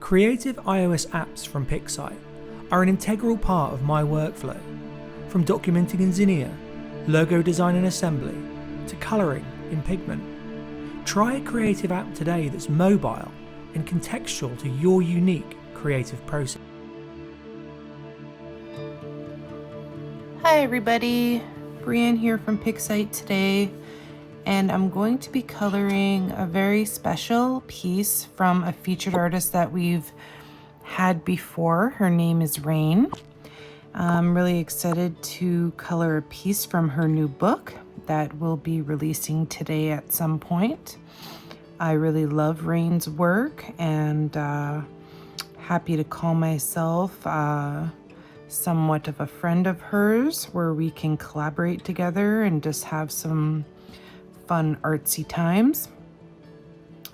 Creative iOS apps from Pixite are an integral part of my workflow, from documenting in Zinnia, logo design and assembly, to colouring in Pigment. Try a creative app today that's mobile and contextual to your unique creative process. Hi everybody, Raen here from Pixite today, and I'm going to be coloring a very special piece from a featured artist that we've had before. Her name is Raen. I'm really excited to color a piece from her new book that we'll be releasing today at some point. I really love Raen's work and happy to call myself somewhat of a friend of hers, where we can collaborate together and just have some fun artsy times.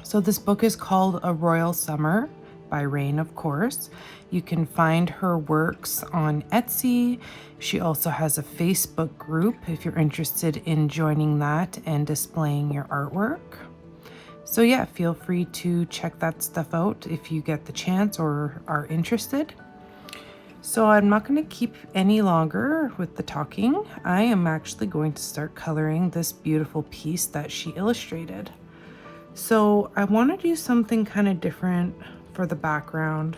So this book is called A Royal Summer by Raen, of course. You can find her works on Etsy. She also has a Facebook group if you're interested in joining that and displaying your artwork. So yeah, feel free to check that stuff out if you get the chance or are interested. So I'm not going to keep any longer with the talking. I am actually going to start coloring this beautiful piece that she illustrated. So I want to do something kind of different for the background.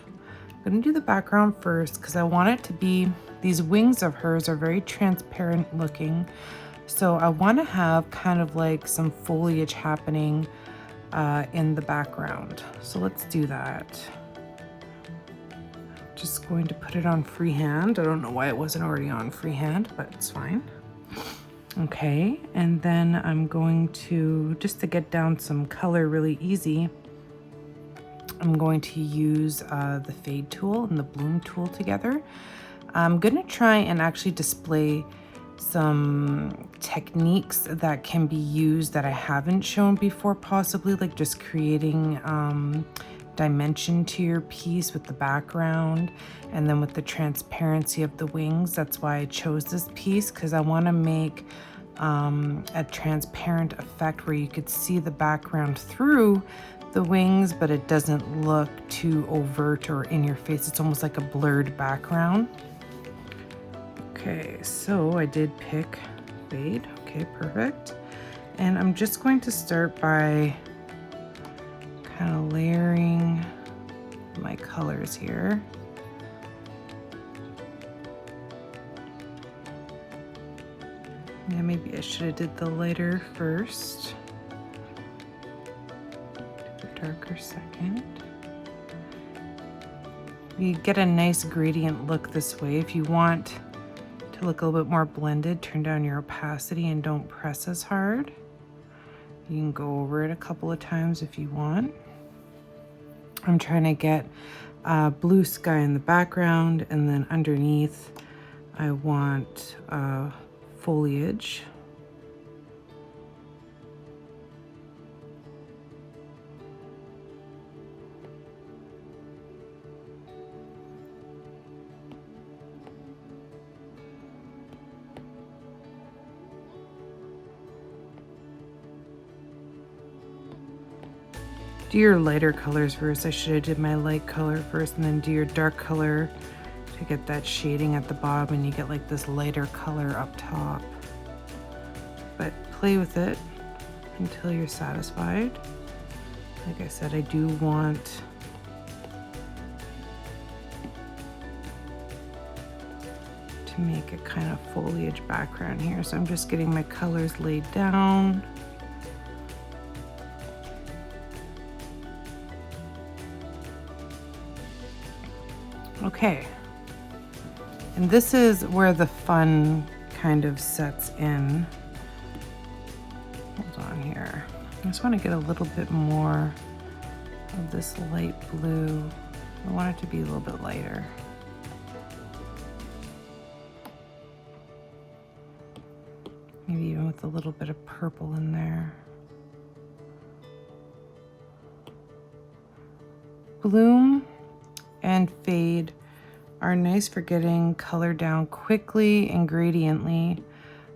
I'm going to do the background first because I want it to be, these wings of hers are very transparent looking. So I want to have kind of like some foliage happening in the background. So let's do that. Just going to put it on freehand. I don't know why it wasn't already on freehand, but it's fine. Okay, and then I'm going to, just to get down some color really easy, I'm going to use the fade tool and the bloom tool together. I'm gonna try and actually display some techniques that can be used that I haven't shown before, possibly like just creating dimension to your piece with the background and then with the transparency of the wings. That's why I chose this piece, because I want to make a transparent effect where you could see the background through the wings, but it doesn't look too overt or in your face. It's almost like a blurred background. Okay, so I did pick fade. Okay, perfect. And I'm just going to start by kind of layering my colors here. Yeah, maybe I should have did the lighter first, the darker second. You get a nice gradient look this way. If you want to look a little bit more blended, turn down your opacity and don't press as hard. You can go over it a couple of times if you want. I'm trying to get blue sky in the background, and then underneath I want foliage. Do your lighter colors first. I should have did my light color first and then do your dark color to get that shading at the bottom, and you get like this lighter color up top. But play with it until you're satisfied. Like I said, I do want to make a kind of foliage background here. So I'm just getting my colors laid down. Okay, and this is where the fun kind of sets in. Hold on here. I just want to get a little bit more of this light blue. I want it to be a little bit lighter. Maybe even with a little bit of purple in there. Bloom and fade are nice for getting color down quickly and gradiently,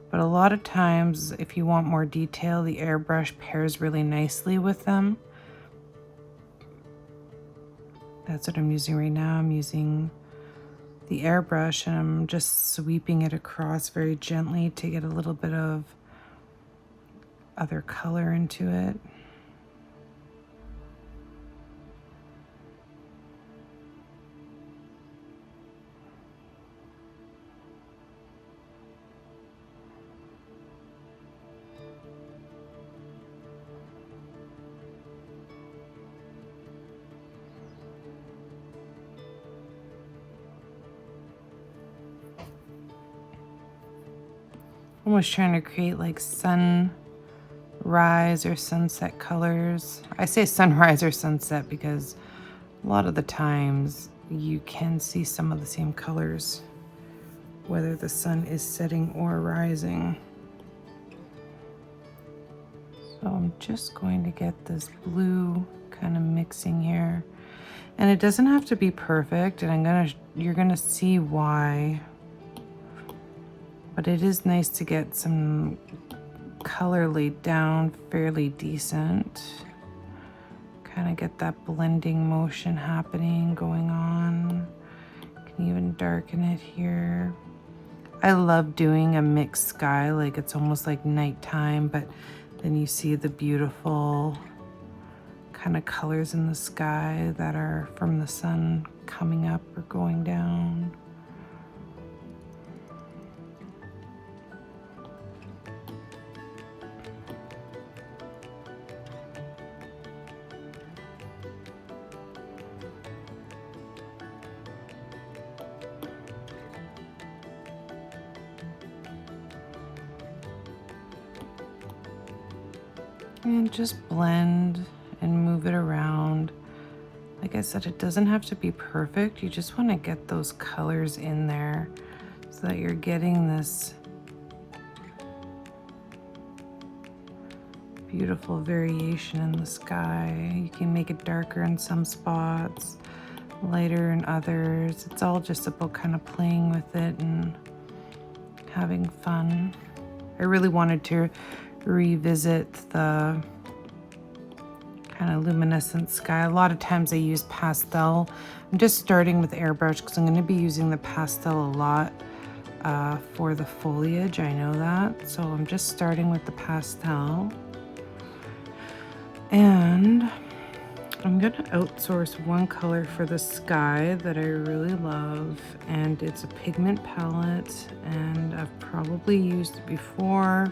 but a lot of times if you want more detail, the airbrush pairs really nicely with them. That's what I'm using right now. I'm using the airbrush and I'm just sweeping it across very gently to get a little bit of other color into it. Almost trying to create like sunrise or sunset colors. I say sunrise or sunset because a lot of the times you can see some of the same colors, whether the sun is setting or rising. So I'm just going to get this blue kind of mixing here. And it doesn't have to be perfect, and you're gonna see why. But it is nice to get some color laid down fairly decent. Kind of get that blending motion happening, going on. Can even darken it here. I love doing a mixed sky, like it's almost like nighttime, but then you see the beautiful kind of colors in the sky that are from the sun coming up or going down. And just blend and move it around. Like I said, it doesn't have to be perfect. You just want to get those colors in there so that you're getting this beautiful variation in the sky. You can make it darker in some spots, lighter in others. It's all just about kind of playing with it and having fun. I really wanted to revisit the kind of luminescent sky. A lot of times I use pastel. I'm just starting with airbrush because I'm going to be using the pastel a lot for the foliage. I know that. So I'm just starting with the pastel. And I'm going to outsource one color for the sky that I really love. And it's a pigment palette. And I've probably used it before.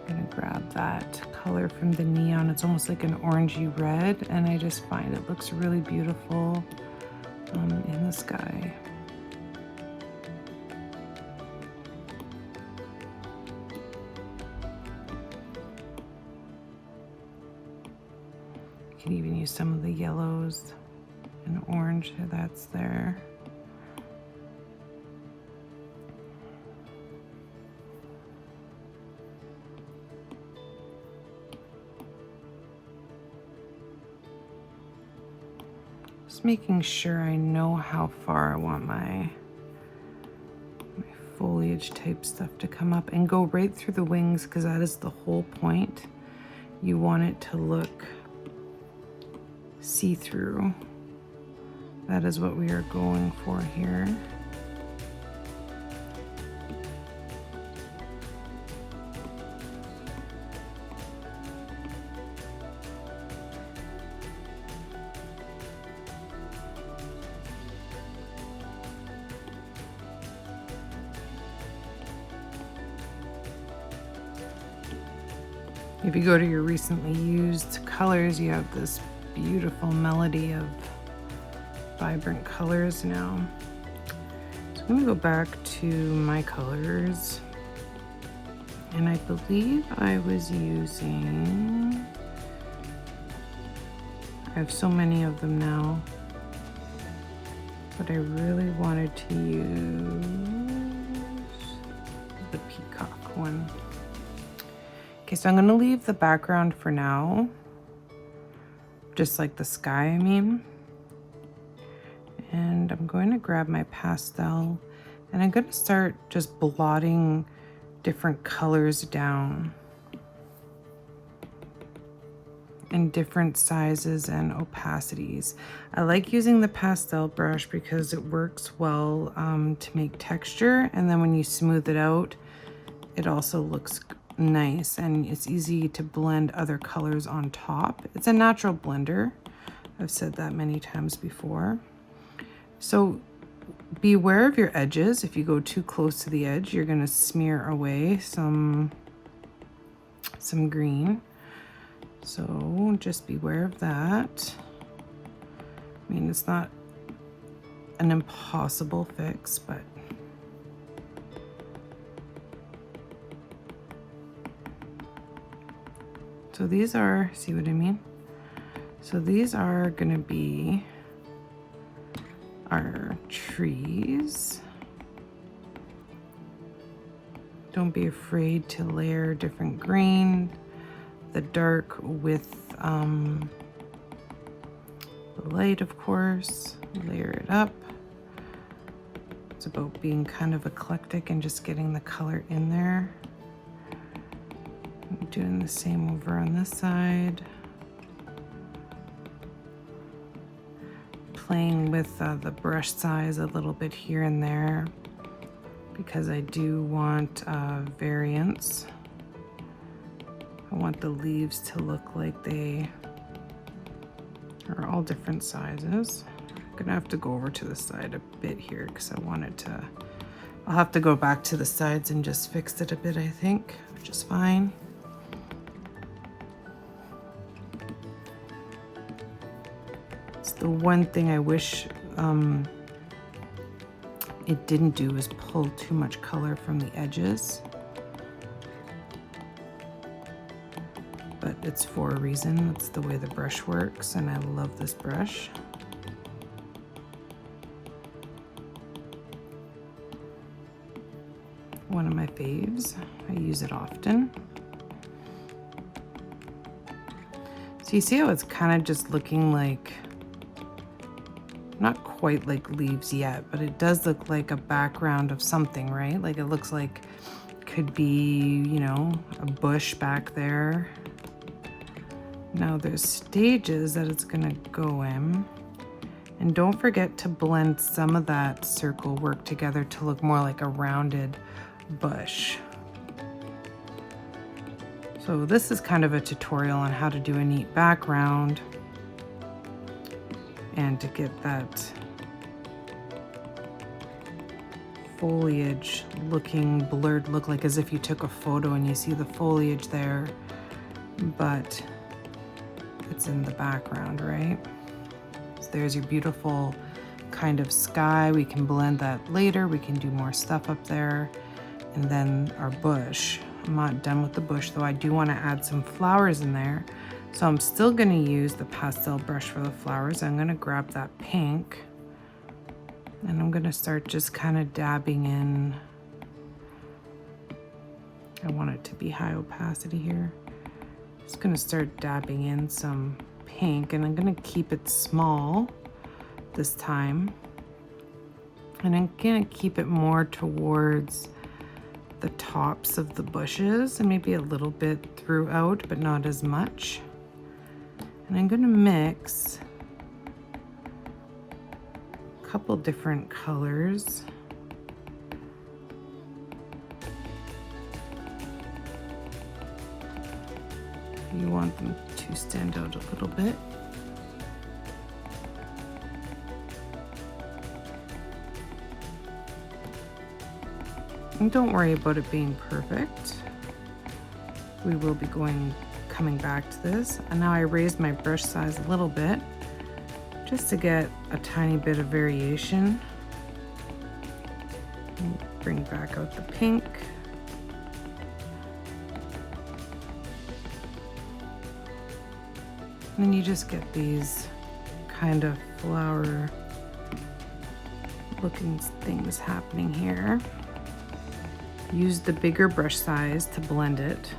I'm gonna grab that color from the neon. It's almost like an orangey red, and I just find it looks really beautiful in the sky. You can even use some of the yellows and orange that's there. Just making sure I know how far I want my foliage type stuff to come up, and go right through the wings because that is the whole point. You want it to look see-through. That is what we are going for here. If you go to your recently used colors, you have this beautiful melody of vibrant colors now. So I'm going to go back to my colors. And I believe I was using, I have so many of them now, but I really wanted to use the peacock one. Okay, so I'm going to leave the background for now, just like the sky, I mean. And I'm going to grab my pastel, and I'm going to start just blotting different colors down. in different sizes and opacities. I like using the pastel brush because it works well to make texture, and then when you smooth it out, it also looks nice, and it's easy to blend other colors on top. It's a natural blender. I've said that many times before. So beware of your edges. If you go too close to the edge, you're going to smear away some green. So just beware of that. I mean, it's not an impossible fix, but so these are, see what I mean? So these are gonna be our trees. Don't be afraid to layer different green, the dark with the light, of course. Layer it up. It's about being kind of eclectic and just getting the color in there. I'm doing the same over on this side. Playing with the brush size a little bit here and there because I do want variance. I want the leaves to look like they are all different sizes. I'm gonna have to go over to the side a bit here because I want it to, I'll have to go back to the sides and just fix it a bit, I think, which is fine. It's the one thing I wish it didn't do is pull too much color from the edges. But it's for a reason. That's the way the brush works, and I love this brush. One of my faves. I use it often. So you see how it's kind of just looking like, not quite like leaves yet, but it does look like a background of something, right? Like it looks like could be, you know, a bush back there. Now there's stages that it's gonna go in. And don't forget to blend some of that circle work together to look more like a rounded bush. So this is kind of a tutorial on how to do a neat background and to get that foliage looking blurred, look like as if you took a photo and you see the foliage there, but it's in the background, right? So there's your beautiful kind of sky. We can blend that later. We can do more stuff up there. And then our bush. I'm not done with the bush though. I do want to add some flowers in there. So I'm still going to use the pastel brush for the flowers. I'm going to grab that pink and I'm going to start just kind of dabbing in. I want it to be high opacity here. Just going to start dabbing in some pink, and I'm going to keep it small this time. And I'm going to keep it more towards the tops of the bushes and maybe a little bit throughout, but not as much. And I'm going to mix a couple different colors. You want them to stand out a little bit. And don't worry about it being perfect. We will be coming back to this. And now I raised my brush size a little bit just to get a tiny bit of variation. And bring back out the pink. And then you just get these kind of flower looking things happening here. Use the bigger brush size to blend it.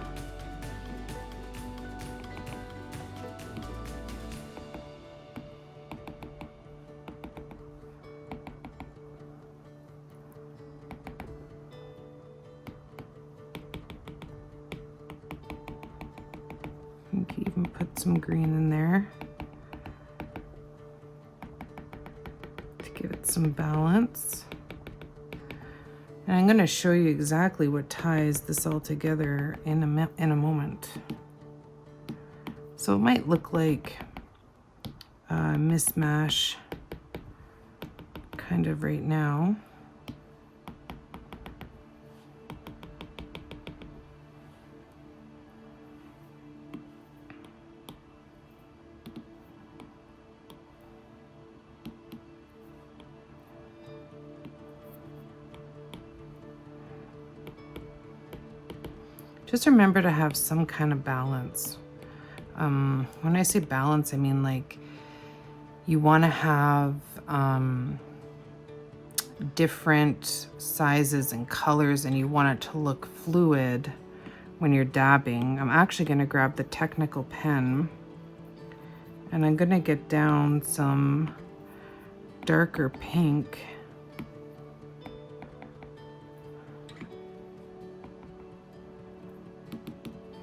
You can even put put some green in there to give it some balance. And I'm going to show you exactly what ties this all together in a moment. So it might look like a mismatch kind of right now. Just remember to have some kind of balance. When I say balance, I mean like you want to have different sizes and colors, and you want it to look fluid when you're dabbing. I'm actually going to grab the technical pen, and I'm going to get down some darker pink.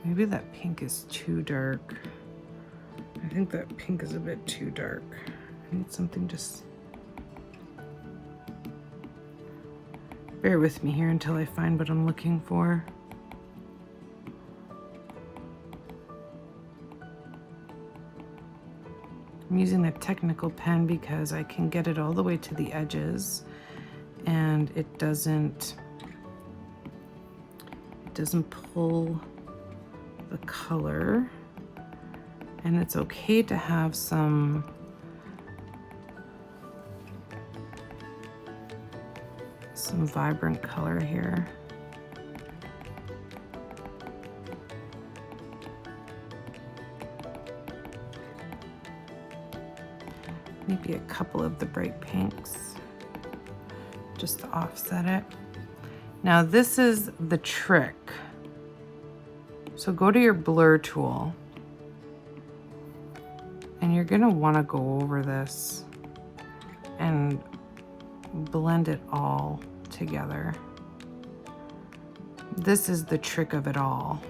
Maybe that pink is too dark. I think that pink is a bit too dark. I need something just... Bear with me here until I find what I'm looking for. I'm using the technical pen because I can get it all the way to the edges and it doesn't pull the color, and it's okay to have some vibrant color here. Maybe a couple of the bright pinks just to offset it. Now this is the trick. So go to your blur tool, and you're gonna wanna go over this and blend it all together. This is the trick of it all.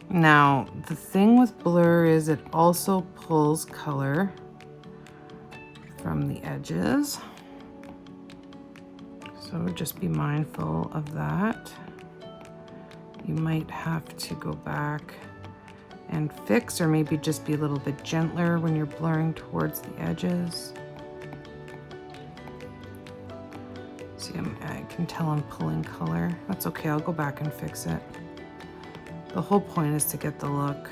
Now, the thing with blur is it also pulls color from the edges. So just be mindful of that. You might have to go back and fix, or maybe just be a little bit gentler when you're blurring towards the edges. See, I can tell I'm pulling color. That's okay, I'll go back and fix it. The whole point is to get the look.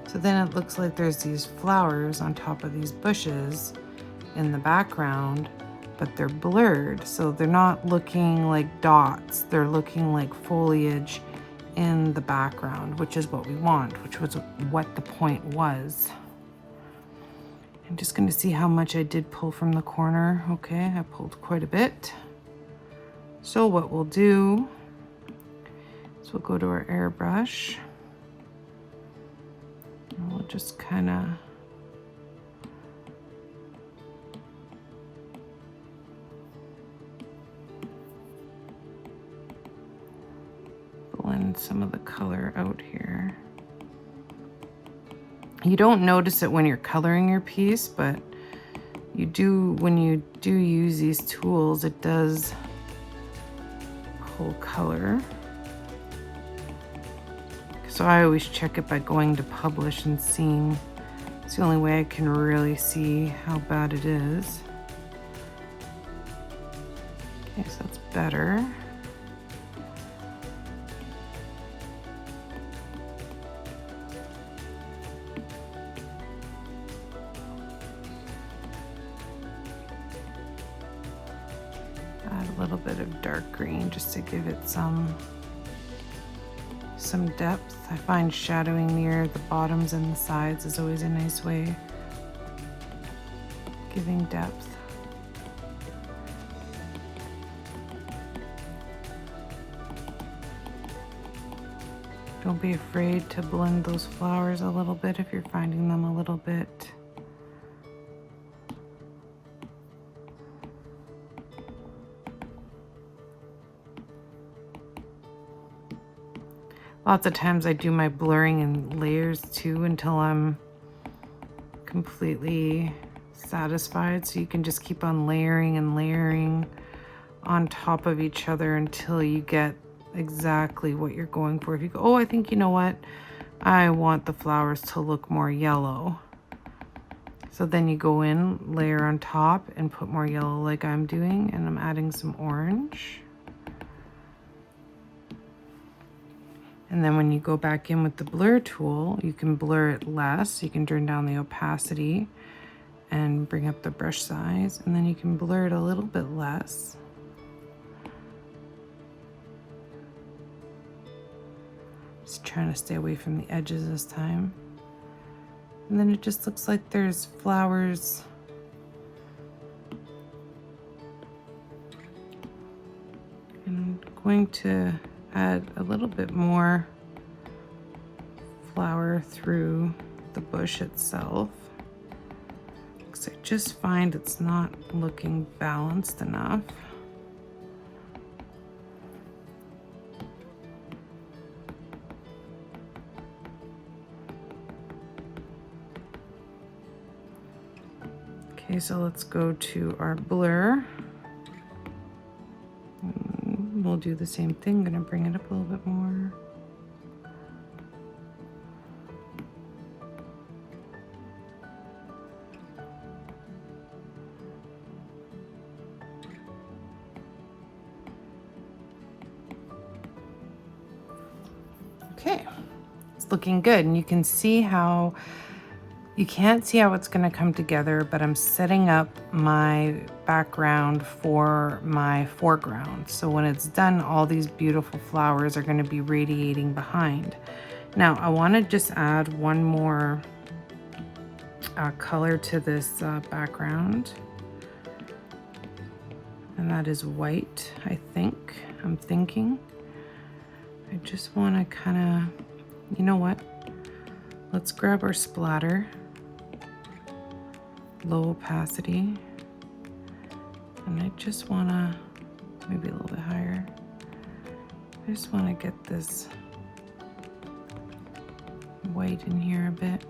So then it looks like there's these flowers on top of these bushes in the background, but they're blurred, so they're not looking like dots, they're looking like foliage in the background, which is what we want, which was what the point was. I'm just going to see how much I did pull from the corner. Okay, I pulled quite a bit. So what we'll do is we'll go to our airbrush and we'll just kind of blend some of the color out here. You don't notice it when you're coloring your piece, but you do when you do use these tools. It does pull color. So I always check it by going to publish and seeing. It's the only way I can really see how bad it is. Okay, so that's better. Add a little bit of dark green just to give it some depth. I find shadowing near the bottoms and the sides is always a nice way giving depth. Don't be afraid to blend those flowers a little bit if you're finding them a little bit Lots of times I do my blurring in layers too until I'm completely satisfied. So you can just keep on layering and layering on top of each other until you get exactly what you're going for. If you go, oh, I think, you know what? I want the flowers to look more yellow. So then you go in, layer on top, and put more yellow like I'm doing, and I'm adding some orange. And then when you go back in with the blur tool, you can blur it less. You can turn down the opacity and bring up the brush size, and then you can blur it a little bit less. Just trying to stay away from the edges this time. And then it just looks like there's flowers. And I'm going to add a little bit more flower through the bush itself, because I just find it's not looking balanced enough. Okay, so let's go to our blur. We'll do the same thing. I'm gonna bring it up a little bit more. Okay, it's looking good, and you can see how you can't see how it's going to come together, but I'm setting up my background for my foreground. So when it's done, all these beautiful flowers are going to be radiating behind. Now I want to just add one more color to this background, and that is white. I'm thinking I just want to kind of, you know what, let's grab our splatter, low opacity, and I just want to, maybe a little bit higher. I just want to get this white in here a bit.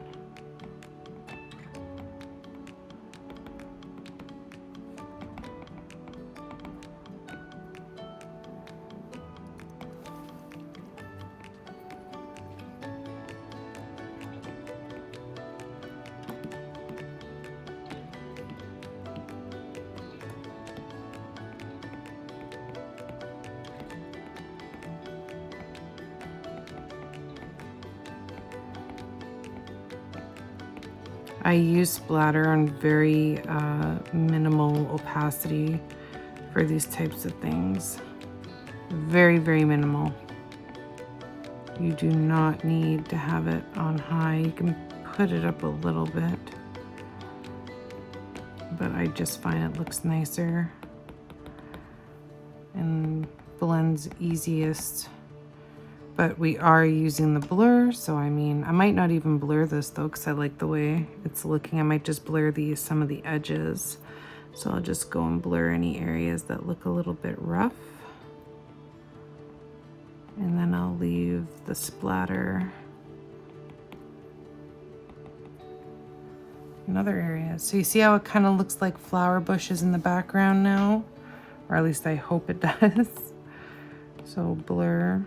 I use splatter on very minimal opacity for these types of things. Very, very minimal. You do not need to have it on high. You can put it up a little bit, but I just find it looks nicer and blends easiest. But we are using the blur, so I mean, I might not even blur this though, because I like the way it's looking. I might just blur some of the edges. So I'll just go and blur any areas that look a little bit rough. And then I'll leave the splatter in other areas. So you see how it kind of looks like flower bushes in the background now? Or at least I hope it does. So blur.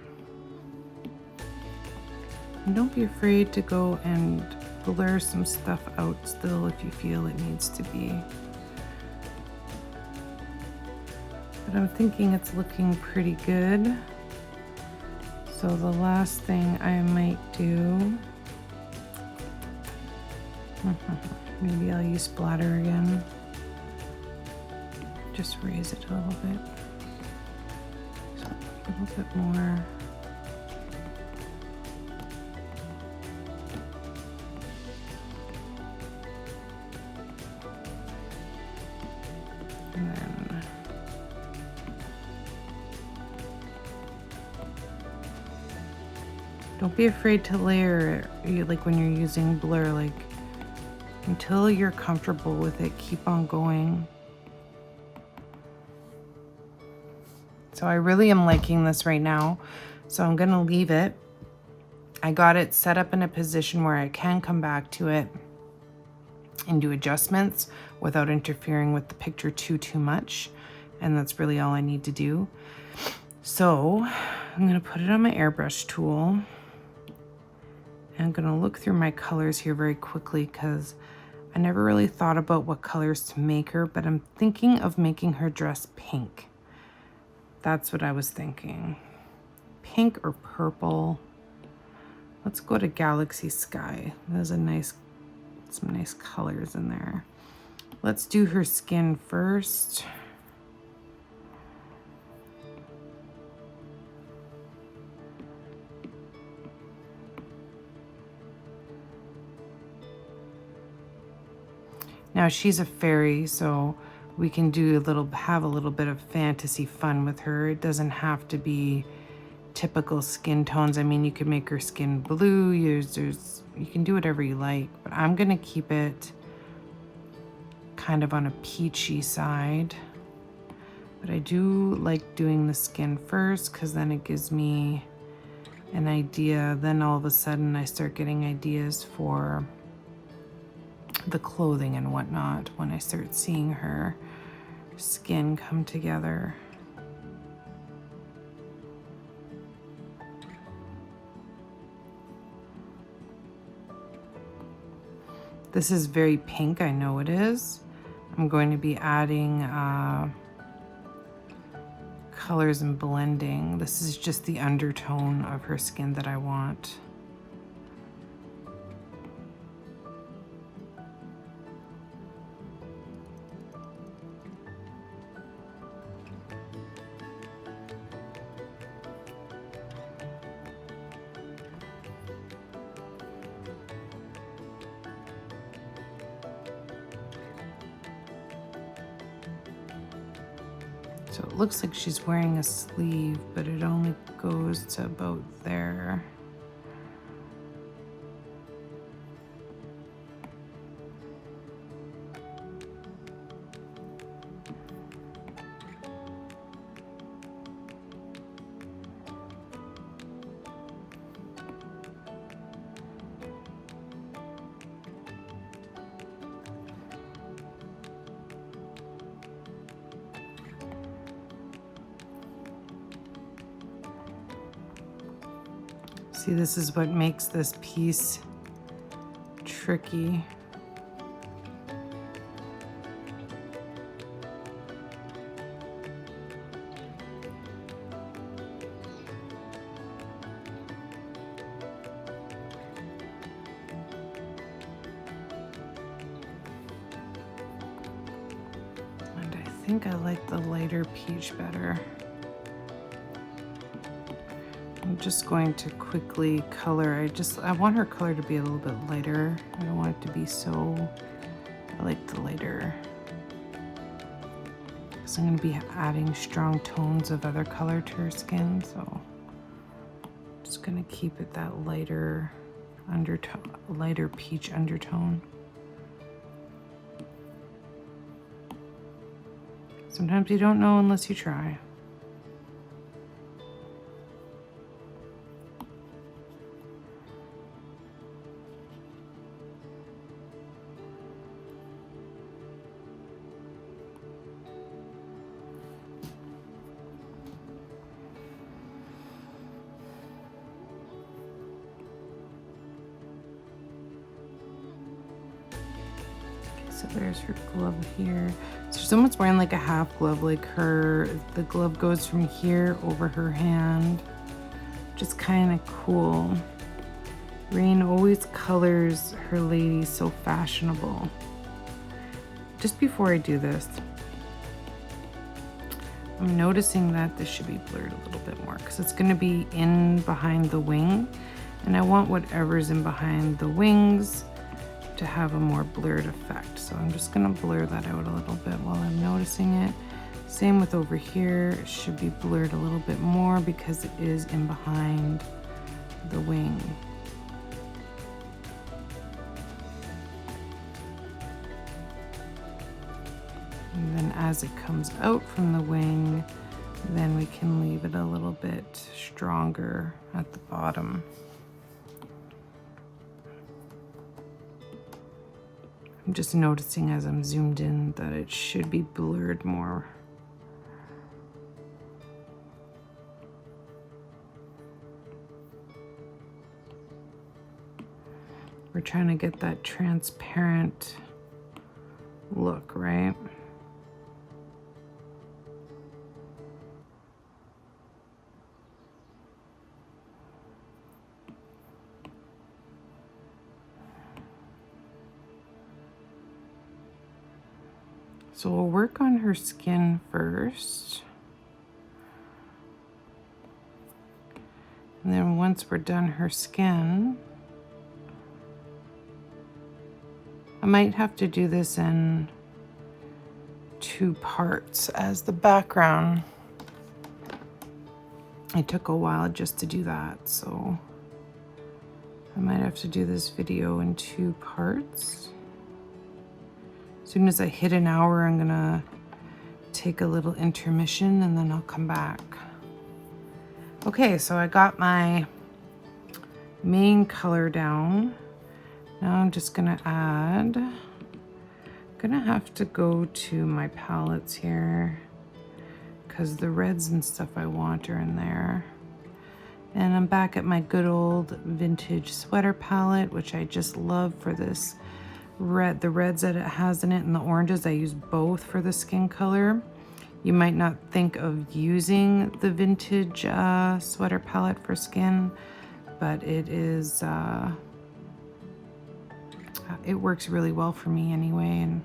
And don't be afraid to go and blur some stuff out still if you feel it needs to be. But I'm thinking it's looking pretty good. So the last thing I might do, maybe I'll use splatter again. Just raise it a little bit. So a little bit more. And then don't be afraid to layer it, like when you're using blur, like until you're comfortable with it, keep on going. So I really am liking this right now. So I'm gonna leave it I got it set up in a position where I can come back to it and do adjustments without interfering with the picture too much. And that's really all I need to do. So I'm gonna put it on my airbrush tool. And I'm gonna look through my colors here very quickly because I never really thought about what colors to make her, but I'm thinking of making her dress pink. That's what I was thinking. Pink or purple. Let's go to Galaxy Sky. There's some nice colors in there. Let's do her skin first. Now she's a fairy, so we can have a little bit of fantasy fun with her. It doesn't have to be typical skin tones. I mean, you could make her skin blue. You can do whatever you like, but I'm gonna keep it kind of on a peachy side. But I do like doing the skin first because then it gives me an idea. Then all of a sudden I start getting ideas for the clothing and whatnot when I start seeing her skin come together. This is very pink, I know it is. I'm going to be adding colors and blending. This is just the undertone of her skin that I want. So it looks like she's wearing a sleeve, but it only goes to about there. See, this is what makes this piece tricky. And I think I like the lighter peach better. I'm just going to quickly color. I want her color to be a little bit lighter. I don't want it to be so, I like the lighter. So I'm going to be adding strong tones of other color to her skin. So I'm just going to keep it that lighter undertone, lighter peach undertone. Sometimes you don't know unless you try. So there's her glove here. So someone's wearing like a half glove, like the glove goes from here over her hand, which is kind of cool. Raen always colors her ladies so fashionable. Just before I do this, I'm noticing that this should be blurred a little bit more because it's going to be in behind the wing, and I want whatever's in behind the wings to have a more blurred effect. So I'm just gonna blur that out a little bit while I'm noticing it. Same with over here, it should be blurred a little bit more because it is in behind the wing. And then as it comes out from the wing, then we can leave it a little bit stronger at the bottom. I'm just noticing as I'm zoomed in that it should be blurred more. We're trying to get that transparent look, right? So we'll work on her skin first. And then once we're done her skin, I might have to do this in 2 parts as the background. It took a while just to do that, so I might have to do this video in 2 parts. As soon as I hit an hour, I'm gonna take a little intermission and then I'll come back. Okay, so I got my main color down. Now I'm just gonna add, gonna have to go to my palettes here because the reds and stuff I want are in there. And I'm back at my good old vintage sweater palette, which I just love for this red, the reds that it has in it and the oranges. I use both for the skin color. You might not think of using the vintage sweater palette for skin, but it is, it works really well for me anyway, and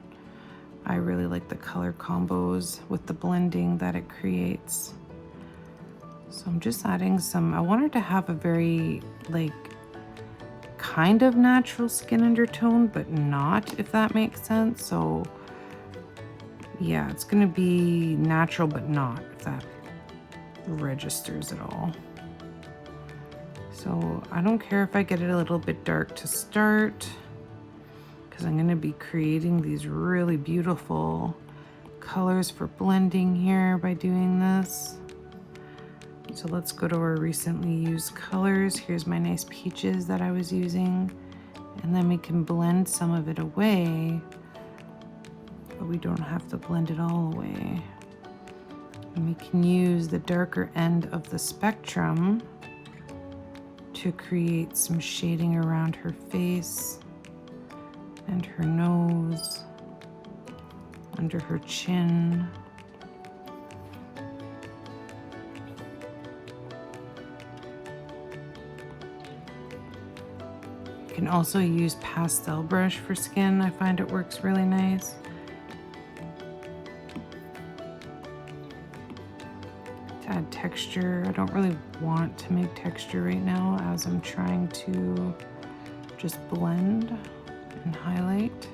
I really like the color combos with the blending that it creates. So I'm just adding some, I wanted to have a very like kind of natural skin undertone, but not, if that makes sense. So yeah, it's gonna be natural, but not, if that registers at all. So I don't care if I get it a little bit dark to start, because I'm gonna be creating these really beautiful colors for blending here by doing this. So let's go to our recently used colors. Here's my nice peaches that I was using, and then we can blend some of it away, but we don't have to blend it all away. And we can use the darker end of the spectrum to create some shading around her face and her nose, under her chin. You can also use pastel brush for skin. I find it works really nice. To add texture, I don't really want to make texture right now as I'm trying to just blend and highlight.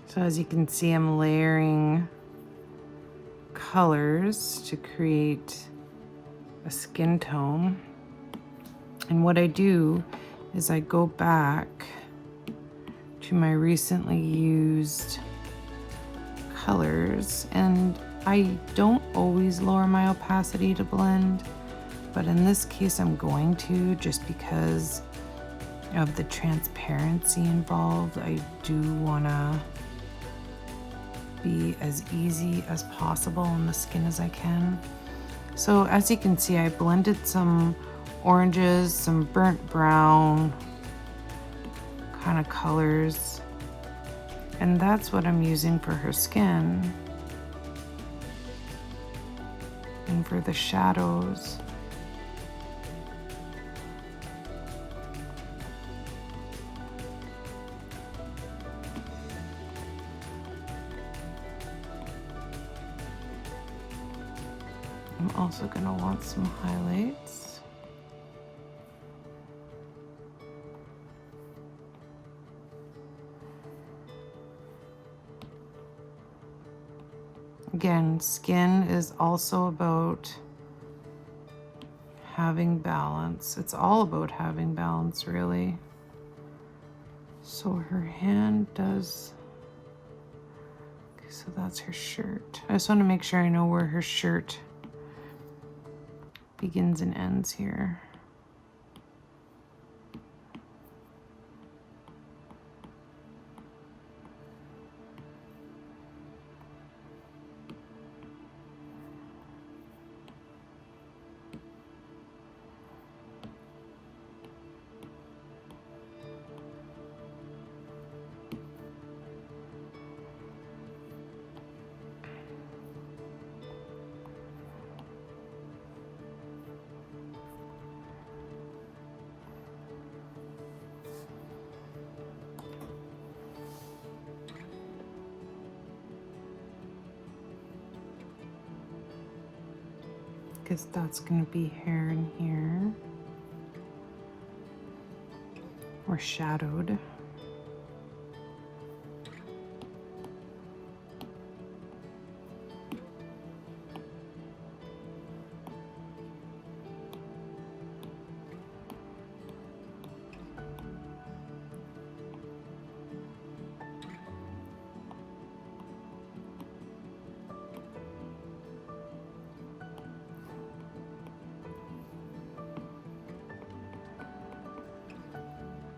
So as you can see, I'm layering colors to create a skin tone. And what I do is I go back to my recently used colors, and I don't always lower my opacity to blend, but in this case I'm going to, just because of the transparency involved. I do want to be as easy as possible on the skin as I can. So as you can see, I blended some oranges, some burnt brown kind of colors, and that's what I'm using for her skin and for the shadows. I'm also going to want some highlights. Again, skin is also about having balance. It's all about having balance, really. So her hand does, okay, so that's her shirt. I just want to make sure I know where her shirt begins and ends here. Guess that's going to be hair in here, or shadowed.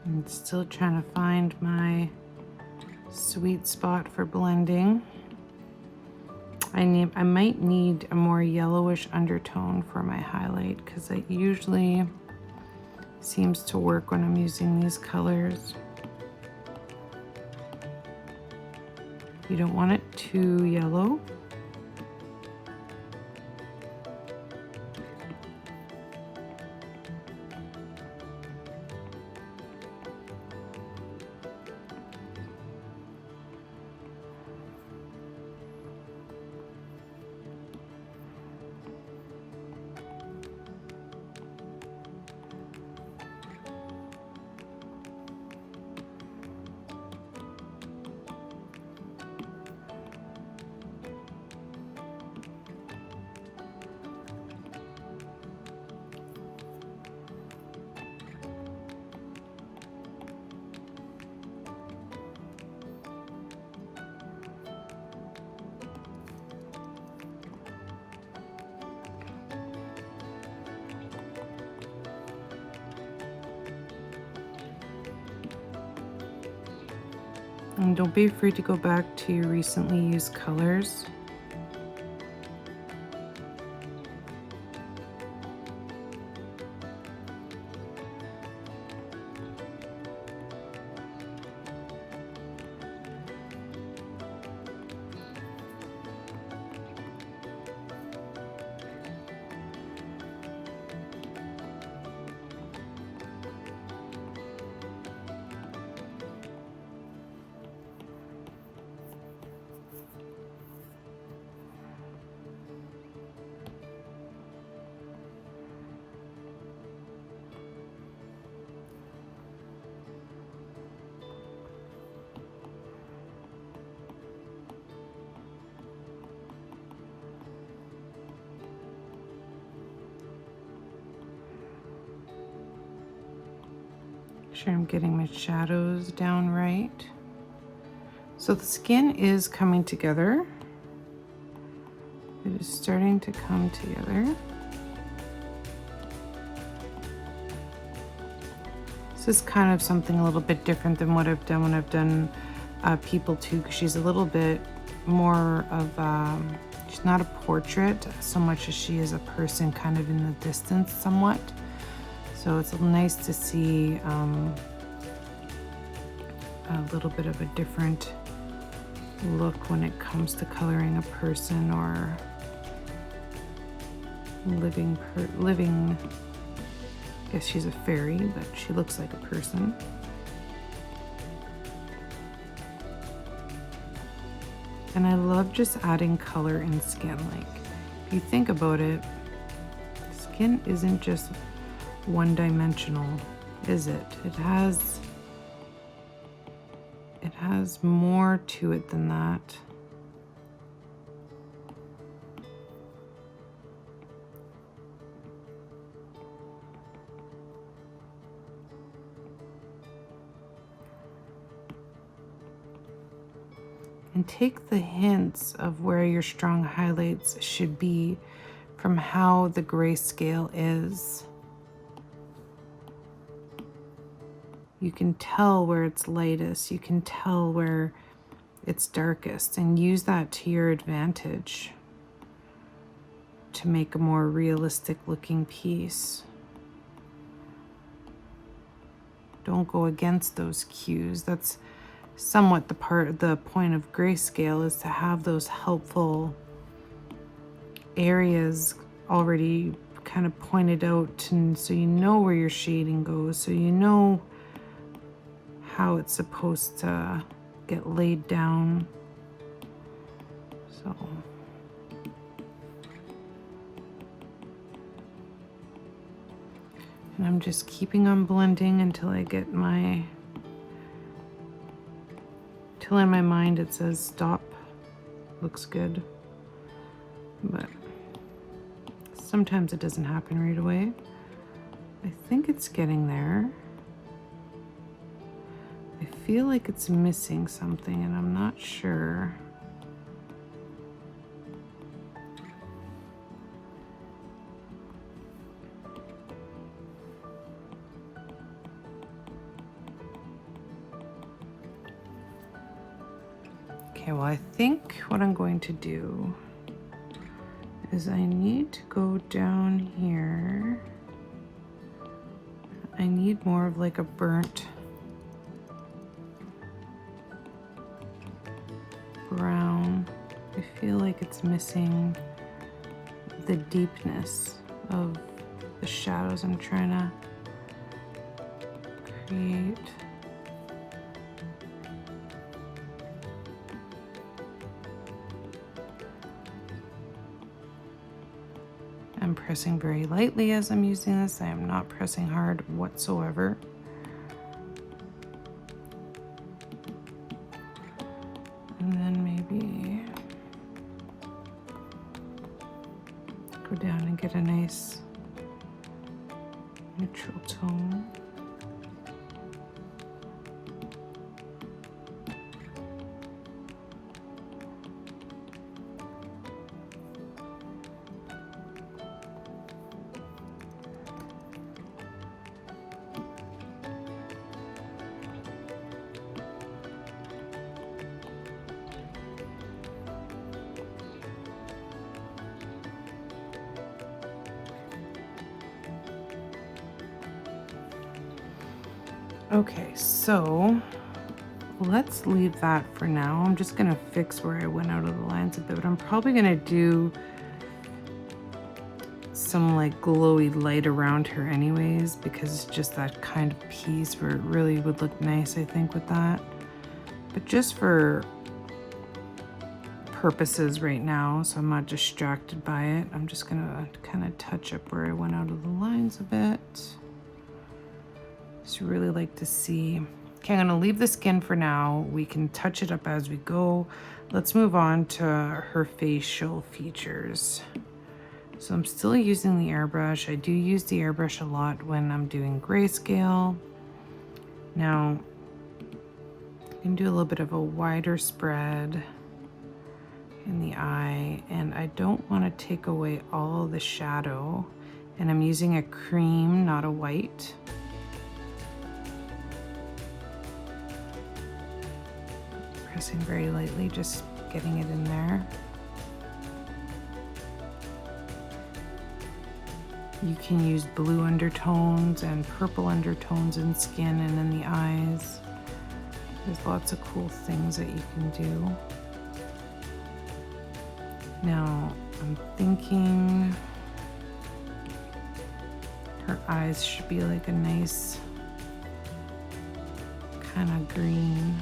I'm still trying to find my sweet spot for blending. I might need a more yellowish undertone for my highlight, because it usually seems to work when I'm using these colors. You don't want it too yellow. And don't be afraid to go back to your recently used colors. Sure I'm getting my shadows down right. So the skin is coming together. It is starting to come together. This is kind of something a little bit different than what I've done when I've done people too, because she's a little bit more of, she's not a portrait so much as she is a person kind of in the distance somewhat. So it's nice to see a little bit of a different look when it comes to coloring a person or living, I guess she's a fairy, but she looks like a person. And I love just adding color in skin. Like, if you think about it, skin isn't just one-dimensional, is it? It has more to it than that. and take the hints of where your strong highlights should be from how the grayscale is. You can tell where it's lightest, you can tell where it's darkest, and use that to your advantage to make a more realistic looking piece. Don't go against those cues. That's somewhat the point of grayscale, is to have those helpful areas already kind of pointed out, and so you know where your shading goes, so you know how it's supposed to get laid down. So and I'm just keeping on blending until I get till in my mind it says stop. Looks good, but sometimes it doesn't happen right away. I think it's getting there. I feel like it's missing something and I'm not sure. Okay, well, I think what I'm going to do is I need to go down here. I need more of like a burnt brown. I feel like it's missing the deepness of the shadows I'm trying to create. I'm pressing very lightly as I'm using this. I am not pressing hard whatsoever. And then maybe go down and get a nice neutral tone. Okay, so let's leave that for now. I'm just gonna fix where I went out of the lines a bit, but I'm probably gonna do some like glowy light around her anyways, because it's just that kind of piece where it really would look nice, I think, with that. But just for purposes right now, so I'm not distracted by it, I'm just gonna kind of touch up where I went out of the lines a bit. Just really like to see. Okay, I'm gonna leave the skin for now. We can touch it up as we go. Let's move on to her facial features. So I'm still using the airbrush. I do use the airbrush a lot when I'm doing grayscale. Now, I can do a little bit of a wider spread in the eye, and I don't want to take away all the shadow. And I'm using a cream, not a white. Pressing very lightly, just getting it in there. You can use blue undertones and purple undertones in skin and in the eyes. There's lots of cool things that you can do. Now, I'm thinking her eyes should be like a nice kind of green.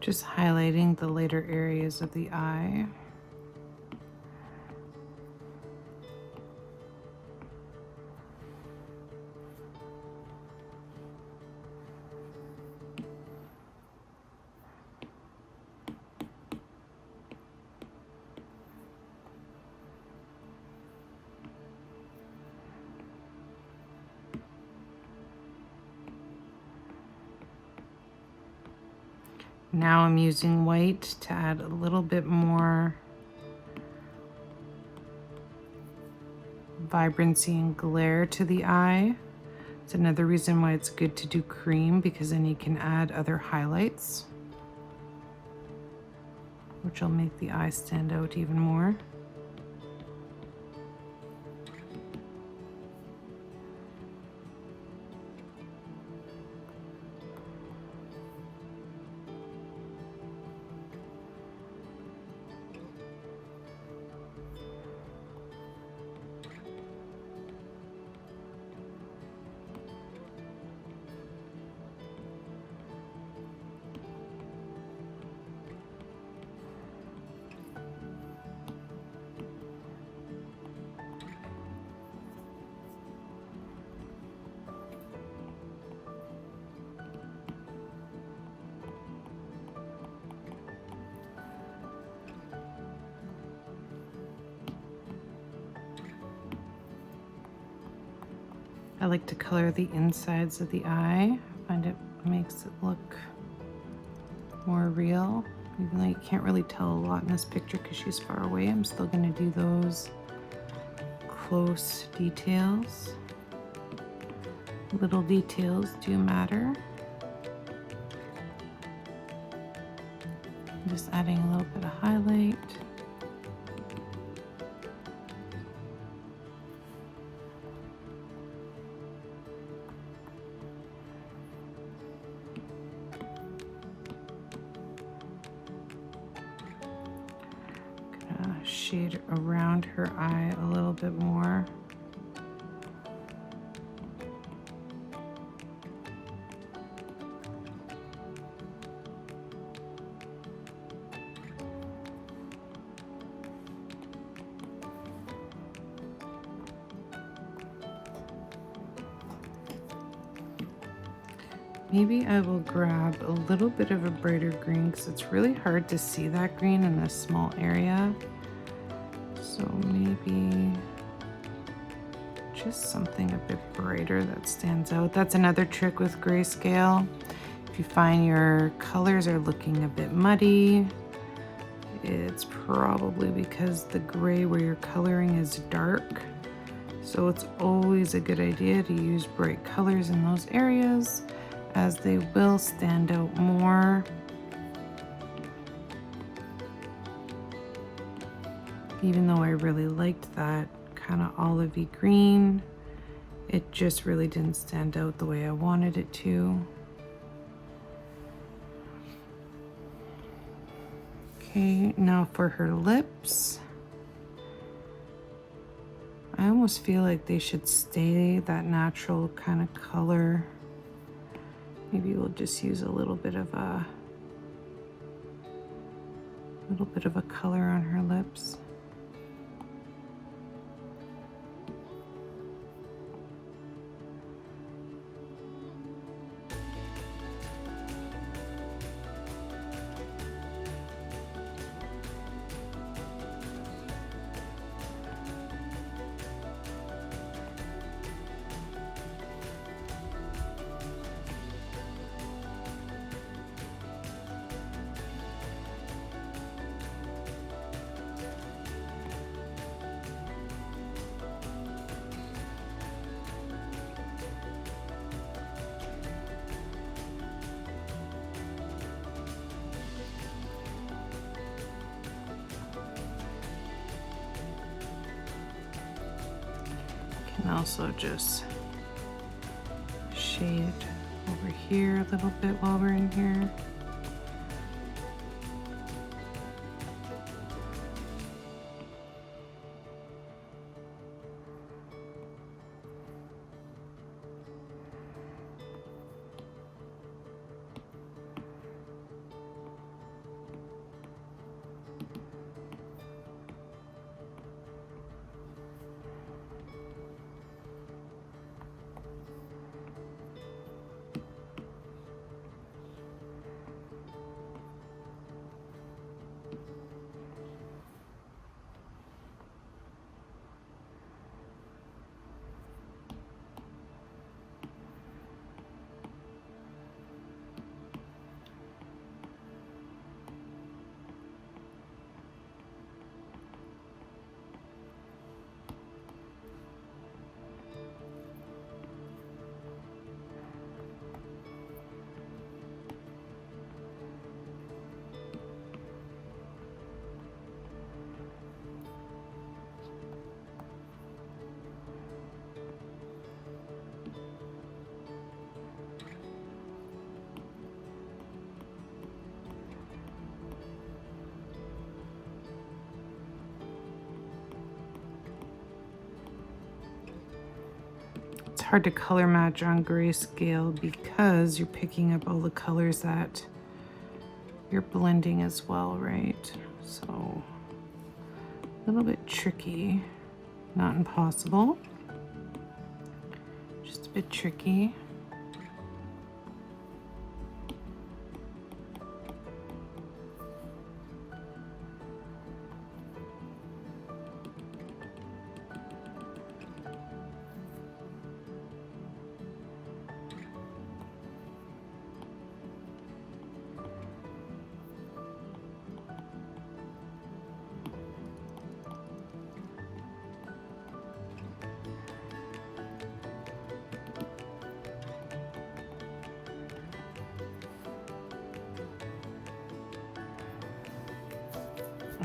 Just highlighting the later areas of the eye. Now I'm using white to add a little bit more vibrancy and glare to the eye. It's another reason why it's good to do cream, because then you can add other highlights, which will make the eye stand out even more. I like to color the insides of the eye. I find it makes it look more real. Even though you can't really tell a lot in this picture because she's far away, I'm still going to do those close details. Little details do matter. Just adding a little bit of highlight. Shade around her eye a little bit more. Maybe I will grab a little bit of a brighter green because it's really hard to see that green in this small area. So maybe just something a bit brighter that stands out. That's another trick with grayscale. If you find your colors are looking a bit muddy, it's probably because the gray where you're coloring is dark. So it's always a good idea to use bright colors in those areas, as they will stand out more. Even though I really liked that kind of olivey green, it just really didn't stand out the way I wanted it to. Okay, now for her lips. I almost feel like they should stay that natural kind of color. Maybe we'll just use a little bit of a color on her lips. And also just shade over here a little bit while we're in here. hard to color match on grayscale because you're picking up all the colors that you're blending as well, right? So a little bit tricky, not impossible, just a bit tricky.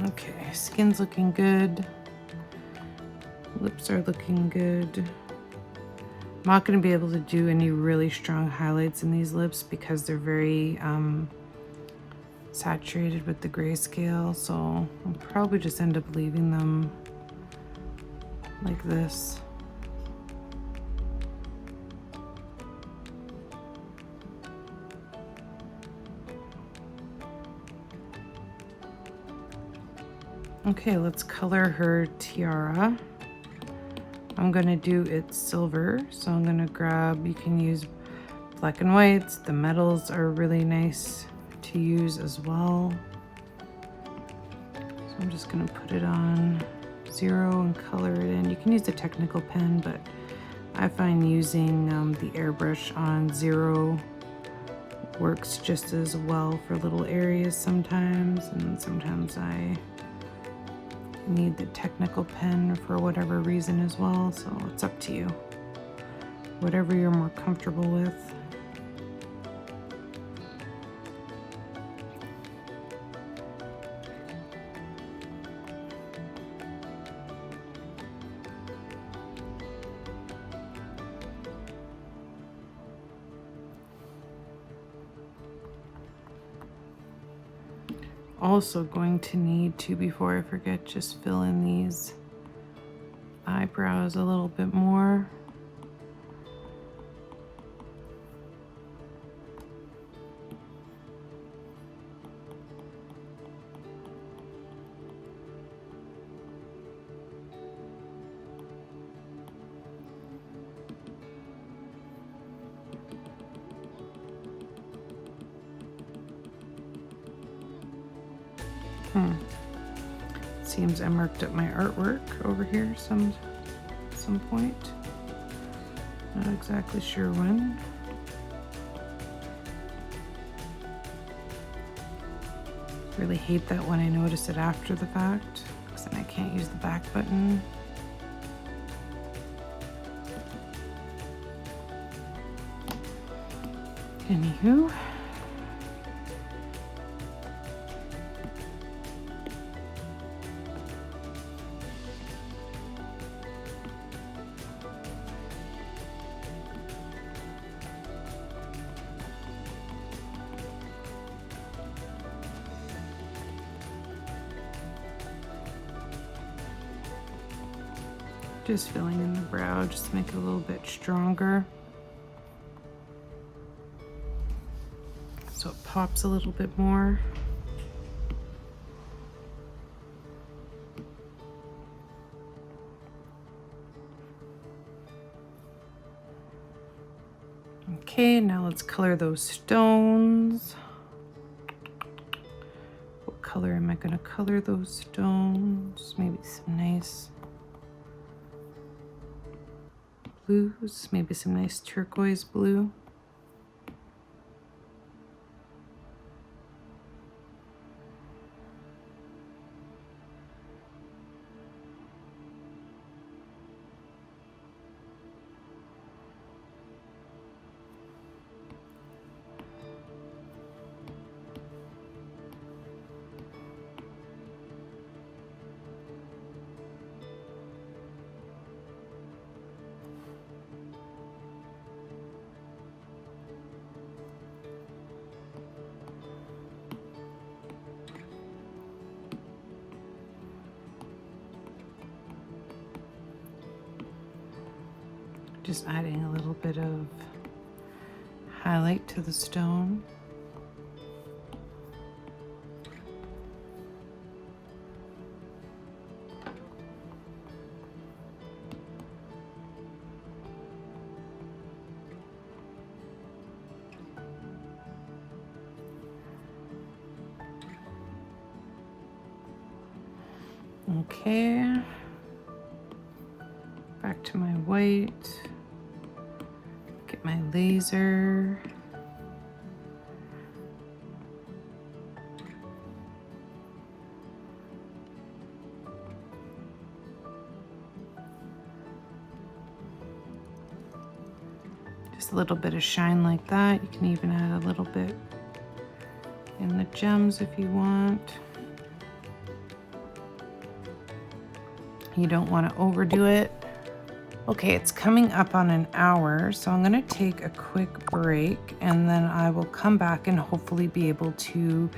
Okay, skin's looking good. Lips are looking good. I'm not going to be able to do any really strong highlights in these lips because they're very saturated with the grayscale, so I'll probably just end up leaving them like this. Okay, let's color her tiara. I'm gonna do it silver, so I'm gonna grab, you can use black and whites. The metals are really nice to use as well. So I'm just gonna put it on 0 and color it in. You can use a technical pen, but I find using the airbrush on 0 works just as well for little areas sometimes, and sometimes I need the technical pen for whatever reason as well, so it's up to you. Whatever you're more comfortable with. Also going to need to, before I forget, just fill in these eyebrows a little bit more. Seems I marked up my artwork over here some point. Not exactly sure when. Really hate that when I notice it after the fact, because then I can't use the back button. Anywho. Just filling in the brow just to make it a little bit stronger, so it pops a little bit more. Okay, now let's color those stones. What color am I going to color those stones? Maybe some nice blues, maybe some nice turquoise blue. Just adding a little bit of highlight to the stone. Okay, back to my white, get my laser. Just a little bit of shine like that. You can even add a little bit in the gems if you want. You don't want to overdo it. Okay, it's coming up on an hour, so I'm gonna take a quick break and then I will come back and hopefully be able to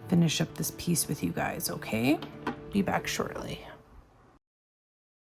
finish up this piece with you guys, okay? Be back shortly.